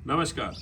नमस्कार।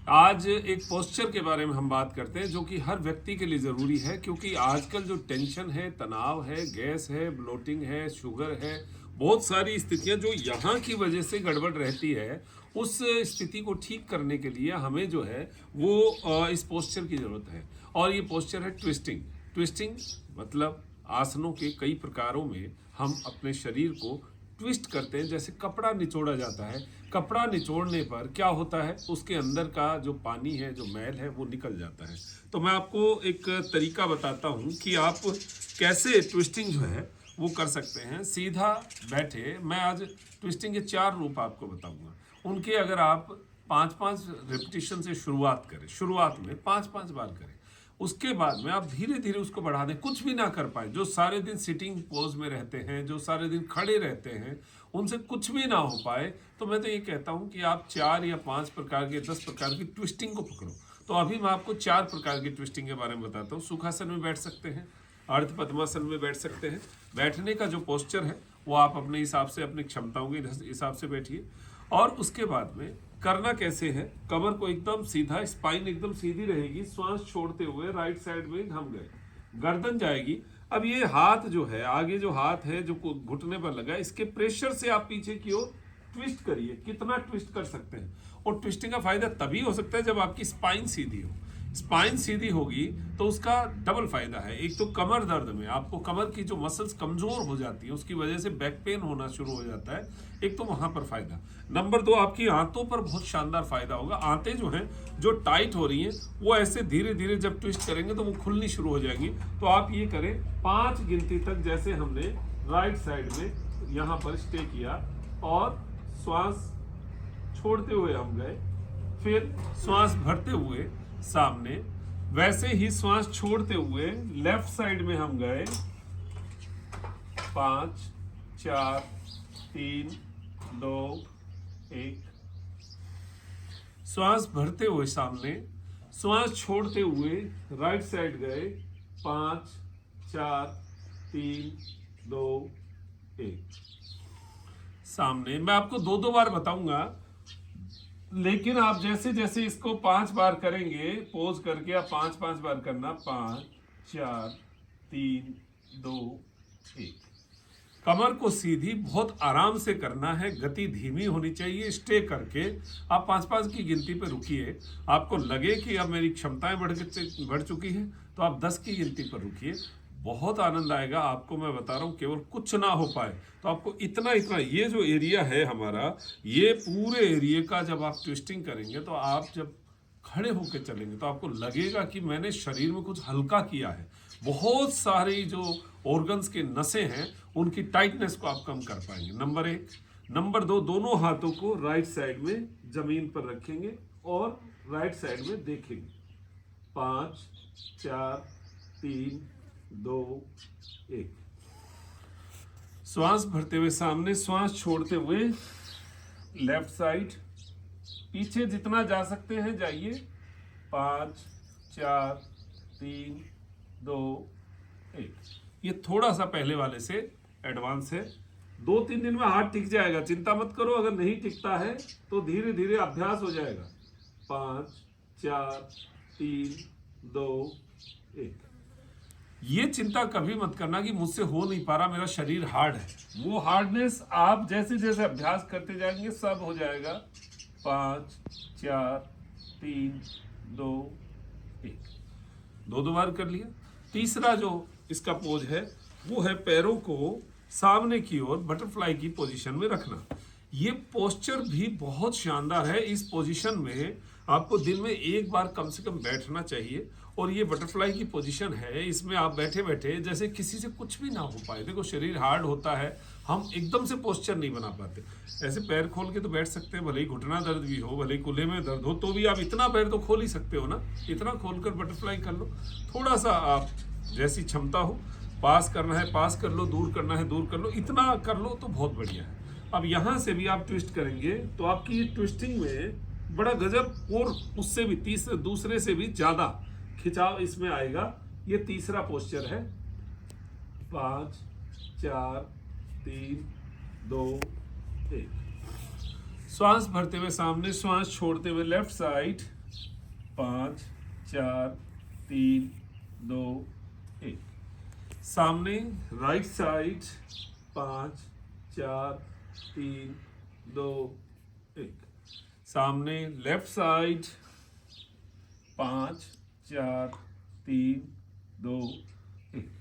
आज एक पोस्चर के बारे में हम बात करते हैं जो कि हर व्यक्ति के लिए ज़रूरी है, क्योंकि आजकल जो टेंशन है, तनाव है, गैस है, ब्लोटिंग है, शुगर है, बहुत सारी स्थितियां जो यहाँ की वजह से गड़बड़ रहती है, उस स्थिति को ठीक करने के लिए हमें जो है वो इस पोस्चर की ज़रूरत है। और ये पोस्चर है ट्विस्टिंग। ट्विस्टिंग मतलब आसनों के कई प्रकारों में हम अपने शरीर को ट्विस्ट करते हैं। जैसे कपड़ा निचोड़ा जाता है, कपड़ा निचोड़ने पर क्या होता है, उसके अंदर का जो पानी है, जो मैल है, वो निकल जाता है। तो मैं आपको एक तरीका बताता हूँ कि आप कैसे ट्विस्टिंग जो है वो कर सकते हैं। सीधा बैठे, मैं आज ट्विस्टिंग के 4 रूप आपको बताऊंगा। उनके अगर आप 5-5 रिपीटिशन से शुरुआत करें, शुरुआत में 5-5 बार करें, उसके बाद में आप धीरे धीरे उसको बढ़ा दें। कुछ भी ना कर पाए, जो सारे दिन सिटिंग पोज में रहते हैं, जो सारे दिन खड़े रहते हैं, उनसे कुछ भी ना हो पाए, तो मैं तो ये कहता हूँ कि आप 4 या 5 प्रकार के, 10 प्रकार की ट्विस्टिंग को पकड़ो। तो अभी मैं आपको 4 प्रकार की ट्विस्टिंग के बारे में बताता हूँ। सुखासन में बैठ सकते हैं, अर्ध पद्मासन में बैठ सकते हैं। बैठने का जो पोस्चर है वो आप अपने हिसाब से, अपनी क्षमताओं के हिसाब से बैठिए। और उसके बाद में करना कैसे है, कमर को एकदम सीधा, स्पाइन एकदम सीधी रहेगी, श्वास छोड़ते हुए राइट साइड में हम गए, गर्दन जाएगी। अब ये हाथ जो है, आगे जो हाथ है जो घुटने पर लगा, इसके प्रेशर से आप पीछे की ओर ट्विस्ट करिए। कितना ट्विस्ट कर सकते हैं। और ट्विस्टिंग का फायदा तभी हो सकता है जब आपकी स्पाइन सीधी हो। स्पाइन सीधी होगी तो उसका डबल फायदा है। एक तो कमर दर्द में आपको कमर की जो मसल्स कमजोर हो जाती है, उसकी वजह से बैक पेन होना शुरू हो जाता है, एक तो वहां पर फायदा। नंबर 2, आपकी आंतों पर बहुत शानदार फायदा होगा। आंतें जो हैं, जो टाइट हो रही हैं, वो ऐसे धीरे धीरे जब ट्विस्ट करेंगे तो वो खुलनी शुरू हो जाएंगी। तो आप ये करें 5 गिनती तक, जैसे हमने राइट साइड में यहाँ पर स्टे किया और श्वास छोड़ते हुए हम गए, फिर श्वास भरते हुए सामने, वैसे ही श्वास छोड़ते हुए लेफ्ट साइड में हम गए, 5 4 3 2 1। श्वास भरते हुए सामने, श्वास छोड़ते हुए राइट साइड गए, 5 4 3 2 1। सामने मैं आपको 2-2 बार बताऊंगा, लेकिन आप जैसे जैसे इसको 5 बार करेंगे, पोज करके आप 5-5 बार करना। 5 4 3 2 1। कमर को सीधी बहुत आराम से करना है, गति धीमी होनी चाहिए। स्टे करके आप 5-5 की गिनती पे रुकिए। आपको लगे कि अब मेरी क्षमताएं बढ़ चुकी हैं, तो आप 10 की गिनती पर रुकिए। बहुत आनंद आएगा आपको। मैं बता रहा हूँ, केवल कुछ ना हो पाए तो आपको इतना इतना, ये जो एरिया है हमारा, ये पूरे एरिया का जब आप ट्विस्टिंग करेंगे, तो आप जब खड़े होकर चलेंगे तो आपको लगेगा कि मैंने शरीर में कुछ हल्का किया है। बहुत सारी जो ऑर्गन्स के नसें हैं, उनकी टाइटनेस को आप कम कर पाएंगे। नंबर 1। नंबर 2, दोनों हाथों को राइट साइड में जमीन पर रखेंगे और राइट साइड में देखेंगे। 5 4 3 2 1। श्वास भरते हुए सामने, श्वास छोड़ते हुए लेफ्ट साइड, पीछे जितना जा सकते हैं जाइए। 5 4 3 2 1। ये थोड़ा सा पहले वाले से एडवांस है। 2-3 दिन में हाथ टिक जाएगा, चिंता मत करो। अगर नहीं टिकता है तो धीरे धीरे अभ्यास हो जाएगा। 5 4 3 2 1। ये चिंता कभी मत करना कि मुझसे हो नहीं पा रहा, मेरा शरीर हार्ड है। वो हार्डनेस आप जैसे जैसे अभ्यास करते जाएंगे सब हो जाएगा। 5 4 3 2 1। 2-2 बार कर लिया। तीसरा जो इसका पोज है वो है पैरों को सामने की ओर बटरफ्लाई की पोजीशन में रखना। ये पोस्चर भी बहुत शानदार है। इस पोजीशन में आपको दिन में 1 बार कम से कम बैठना चाहिए। और ये बटरफ्लाई की पोजीशन है, इसमें आप बैठे बैठे जैसे किसी से कुछ भी ना हो पाए। देखो, शरीर हार्ड होता है, हम एकदम से पोस्चर नहीं बना पाते। ऐसे पैर खोल के तो बैठ सकते हैं, भले ही घुटना दर्द भी हो, भले ही कूल्हे में दर्द हो, तो भी आप इतना पैर तो खोल ही सकते हो ना। इतना खोलकर बटरफ्लाई कर लो। थोड़ा सा आप जैसी क्षमता हो, पास करना है पास कर लो, दूर करना है दूर कर लो, इतना कर लो तो बहुत बढ़िया है। अब यहाँ से भी आप ट्विस्ट करेंगे तो आपकी ट्विस्टिंग में बड़ा गजब और उससे भी तीसरे दूसरे से भी ज्यादा खिंचाव इसमें आएगा। ये तीसरा पोस्चर है। 5 4 3 2 1। श्वास भरते हुए सामने, श्वास छोड़ते हुए लेफ्ट साइड, 5 4 3 2 1। सामने राइट साइड, 5 4 3 2 1। सामने लेफ्ट साइड, 5 4 3 2 1।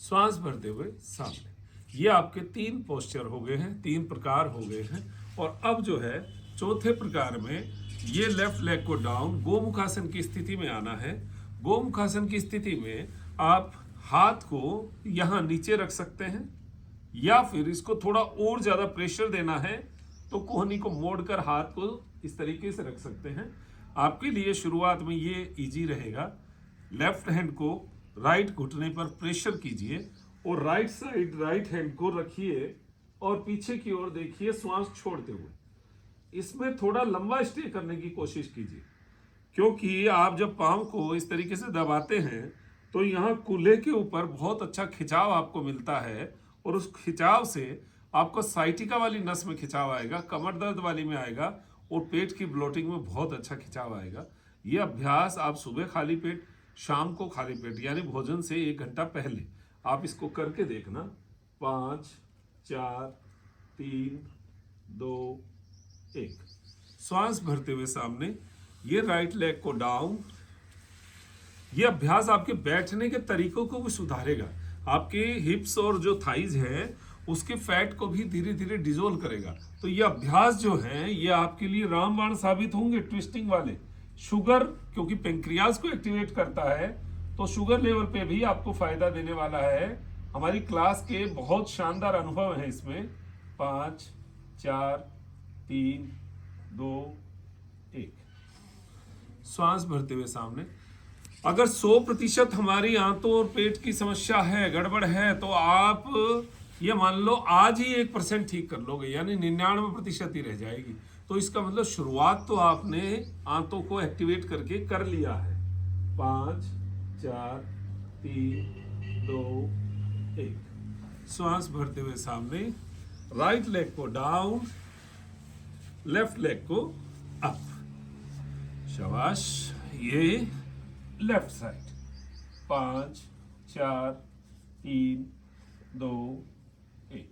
श्वास भरते हुए सामने। ये आपके 3 पोस्चर हो गए हैं, 3 प्रकार हो गए हैं। और अब जो है चौथे प्रकार में ये लेफ्ट लेग को डाउन गोमुखासन की स्थिति में आना है। गोमुखासन की स्थिति में आप हाथ को यहाँ नीचे रख सकते हैं, या फिर इसको थोड़ा और ज़्यादा प्रेशर देना है तो कोहनी को मोड़कर हाथ को इस तरीके से रख सकते हैं। आपके लिए शुरुआत में ये इजी रहेगा। लेफ्ट हैंड को राइट घुटने पर प्रेशर कीजिए और राइट साइड राइट हैंड को रखिए और पीछे की ओर देखिए श्वास छोड़ते हुए। इसमें थोड़ा लंबा स्टे करने की कोशिश कीजिए, क्योंकि आप जब पाँव को इस तरीके से दबाते हैं तो यहाँ कूल्हे के ऊपर बहुत अच्छा खिंचाव आपको मिलता है, और उस खिंचाव से आपको साइटिका वाली नस में खिंचाव आएगा, कमर दर्द वाली में आएगा, और पेट की ब्लोटिंग में बहुत अच्छा खिंचाव आएगा। ये अभ्यास आप सुबह खाली पेट, शाम को खाली पेट, यानी भोजन से 1 घंटा पहले आप इसको करके देखना। 5 4 3 2 1। श्वास भरते हुए सामने, ये राइट लेग को डाउन। ये अभ्यास आपके बैठने के तरीकों को भी सुधारेगा। आपके हिप्स और जो थाइज है उसके फैट को भी धीरे धीरे डिजोल्व करेगा। तो ये अभ्यास जो है ये आपके लिए रामबाण साबित होंगे। ट्विस्टिंग वाले शुगर, क्योंकि पेंक्रियाज को एक्टिवेट करता है, तो शुगर लेवल पे भी आपको फायदा देने वाला है। हमारी क्लास के बहुत शानदार अनुभव हैं इसमें। 5 4 3 2 1। श्वास भरते हुए सामने। अगर 100% हमारी आंतों और पेट की समस्या है, गड़बड़ है, तो आप ये मान लो आज ही 1% ठीक कर लोगे, यानी 99% ही रह जाएगी। तो इसका मतलब शुरुआत तो आपने आंतों को एक्टिवेट करके कर लिया है। 5 4 3 2 1। श्वास भरते हुए सामने, राइट लेग को डाउन, लेफ्ट लेग को अप। शाबाश। ये लेफ्ट साइड, 5 4 3 2 1।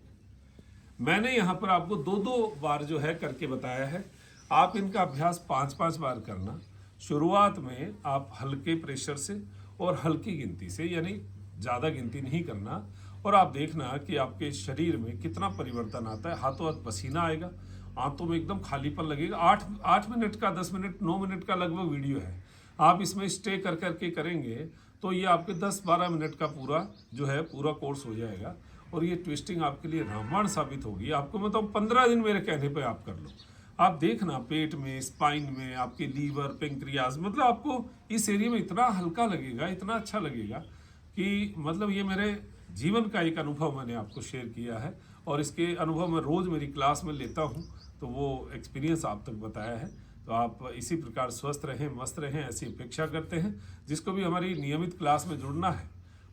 मैंने यहां पर आपको 2-2 बार जो है करके बताया है। आप इनका अभ्यास 5-5 बार करना। शुरुआत में आप हल्के प्रेशर से और हल्की गिनती से, यानी ज़्यादा गिनती नहीं करना, और आप देखना कि आपके शरीर में कितना परिवर्तन आता है। हाथों हाथ पसीना आएगा, आंतों में एकदम खालीपन लगेगा। 8 मिनट का, 10 मिनट, 9 मिनट का लगभग वीडियो है। आप इसमें स्टे कर करके करेंगे तो ये आपके 10-12 मिनट का पूरा जो है पूरा कोर्स हो जाएगा, और ये ट्विस्टिंग आपके लिए रामबाण साबित होगी। आपको मतलब 15 दिन मेरे कहने पे आप कर लो। आप देखना पेट में, स्पाइन में, आपके लीवर, पेंक्रियाज, मतलब आपको इस एरिया में इतना हल्का लगेगा, इतना अच्छा लगेगा कि मतलब ये मेरे जीवन का एक अनुभव मैंने आपको शेयर किया है, और इसके अनुभव मैं रोज़ मेरी क्लास में लेता हूँ, तो वो एक्सपीरियंस आप तक बताया है। तो आप इसी प्रकार स्वस्थ रहें, मस्त रहें, ऐसी अपेक्षा करते हैं। जिसको भी हमारी नियमित क्लास में जुड़ना है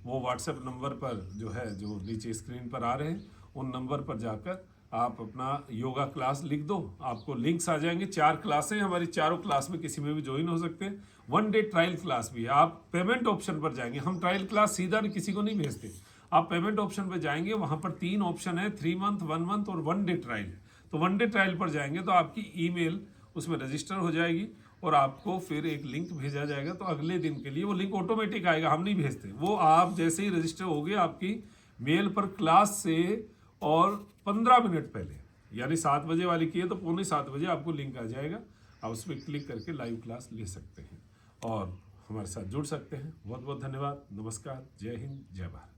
वो व्हाट्सएप नंबर पर जो है, जो नीचे स्क्रीन पर आ रहे हैं, उन नंबर पर जाकर आप अपना योगा क्लास लिख दो, आपको लिंक्स आ जाएंगे। 4 क्लासें हमारी, चारों क्लास में किसी में भी ज्वाइन हो सकते हैं। 1 डे ट्रायल क्लास भी है। आप पेमेंट ऑप्शन पर जाएंगे, हम ट्रायल क्लास सीधा किसी को नहीं भेजते। आप पेमेंट ऑप्शन पर जाएंगे, वहाँ पर 3 ऑप्शन है, 3 मंथ, 1 मंथ और 1 डे ट्रायल। तो 1 डे ट्रायल पर जाएंगे तो आपकी ईमेल उसमें रजिस्टर हो जाएगी, और आपको फिर एक लिंक भेजा जाएगा। तो अगले दिन के लिए वो लिंक ऑटोमेटिक आएगा, हम नहीं भेजते। वो आप जैसे ही रजिस्टर हो गए आपकी मेल पर क्लास से और 15 मिनट पहले, यानी 7 बजे वाली की है तो 6:45 बजे आपको लिंक आ जाएगा। आप उस पर क्लिक करके लाइव क्लास ले सकते हैं और हमारे साथ जुड़ सकते हैं। बहुत बहुत धन्यवाद। नमस्कार। जय हिंद, जय भारत।